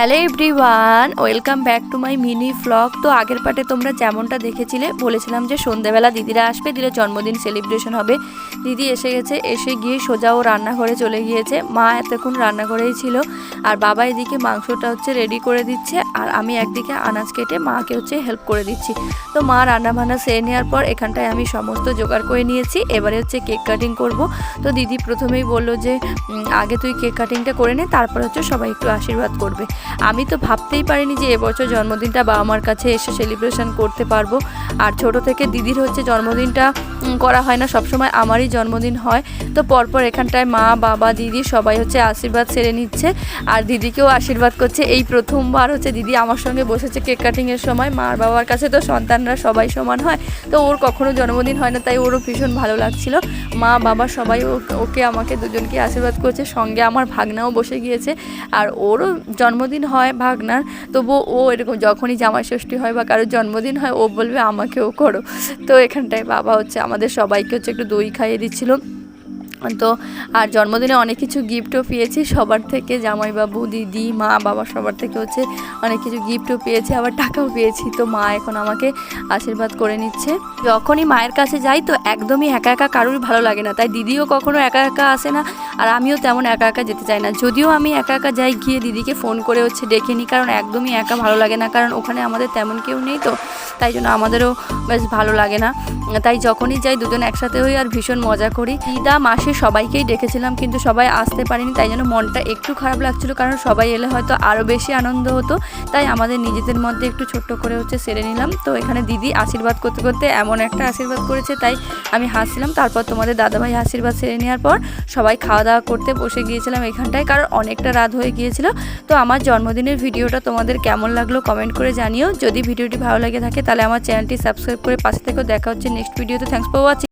Hello everyone, welcome back to my mini vlog. তো আগের পার্টে তোমরা যেমনটা দেখেছিলে, বলেছিলাম যে সন্ধ্যেবেলা দিদিরা আসবে, দিদির জন্মদিন সেলিব্রেশন হবে। দিদি এসে গেছে, এসে গিয়ে সোজা ও রান্নাঘরে চলে গিয়েছে। মা এতক্ষণ রান্নাঘরেই ছিল, আর বাবা এদিকে মাংসটা রেডি করে দিচ্ছে, আর আমি একদিকে আনাজ কেটে মাকে হেল্প করে দিচ্ছি। তো মা রান্নাবান্না সেরে নেওয়ার পর এখানটায় আমি সমস্ত জোগাড় করে নিয়েছি। এবারে কেক কাটিং করব। তো দিদি প্রথমেই বললো যে আগে তুই কেক কাটিংটা করে নে, তারপর সবাই একটু আশীর্বাদ করবে। আমি তো ভাবতেই পারিনি যে এবছর জন্মদিনটা বাবা মার কাছে এসে সেলিব্রেশন করতে পারবো। আর ছোট থেকে দিদির জন্মদিনটা করা হয় না, সবসময় আমারই জন্মদিন হয়। তো পরপর এখানটায় মা বাবা দিদি সবাই আশীর্বাদ সেরে নিচ্ছে, আর দিদিকেও আশীর্বাদ করছে। এই প্রথমবার দিদি আমার সঙ্গে বসেছে কেক কাটিংয়ের সময়। মার বাবার কাছে তো সন্তানরা সবাই সমান হয়, তো ওর কখনো জন্মদিন হয় না, তাই ওরও ভীষণ ভালো লাগছিল। মা বাবা সবাই ওকে আমাকে দুজনকে আশীর্বাদ করছে, সঙ্গে আমার ভাগনাও বসে গিয়েছে। আর ওরও জন্মদিন হয় ভাগনার, তবু ও এরকম যখনই জামাই ষষ্ঠী হয় বা কারোর জন্মদিন হয় ও বলবে আমাকেও করো। তো এখানটায় বাবা আমাদের সবাইকে একটু দই খাইয়ে দিচ্ছিল। তো আর জন্মদিনে অনেক কিছু গিফটও পেয়েছি সবার থেকে, জামাইবাবু দিদি মা বাবা সবার থেকে অনেক কিছু গিফটও পেয়েছি, আবার টাকাও পেয়েছি। তো মা এখন আমাকে আশীর্বাদ করে নিচ্ছে। যখনই মায়ের কাছে যাই তো একদমই একা একা কারোর ভালো লাগে না, তাই দিদিও কখনো একা একা আসে না, আর আমিও তেমন একা একা যেতে চাই না। যদিও আমি একা একা যাই, গিয়ে দিদিকে ফোন করে ডেকে নিই, কারণ একদমই একা ভালো লাগে না, কারণ ওখানে আমাদের তেমন কেউ নেই, তো তাই জন্য আমাদেরও বেশ ভালো লাগে না। তাই যখনই যাই দুজন একসাথে হই আর ভীষণ মজা করি। দিদা মাসি সবাইকেই ডেকেছিলাম, কিন্তু সবাই আসতে পারেনি, তাই জন্য মনটা একটু খারাপ লাগছিল, কারণ সবাই এলে হয়তো আরও বেশি আনন্দ হতো। তাই আমাদের নিজেদের মধ্যে একটু ছোট্ট করে সেরে নিলাম। তো এখানে দিদি আশীর্বাদ করতে করতে এমন একটা আশীর্বাদ করেছে, তাই আমি হাসছিলাম। তারপর তোমাদের দাদাভাই আশীর্বাদ সেরে নেওয়ার পর সবাই খাওয়া দাওয়া করতে বসে গিয়েছিলাম এখানটায়, কারণ অনেকটা রাত হয়ে গিয়েছিল। তো আমার জন্মদিনের ভিডিওটা তোমাদের কেমন লাগলো কমেন্ট করে জানিও। যদি ভিডিওটি ভালো লাগে থাকে তাহলে আমার চ্যানেলটি সাবস্ক্রাইব করে পাশে থেকেও। দেখা হচ্ছে নেক্সট ভিডিওতে। Thanks for watching.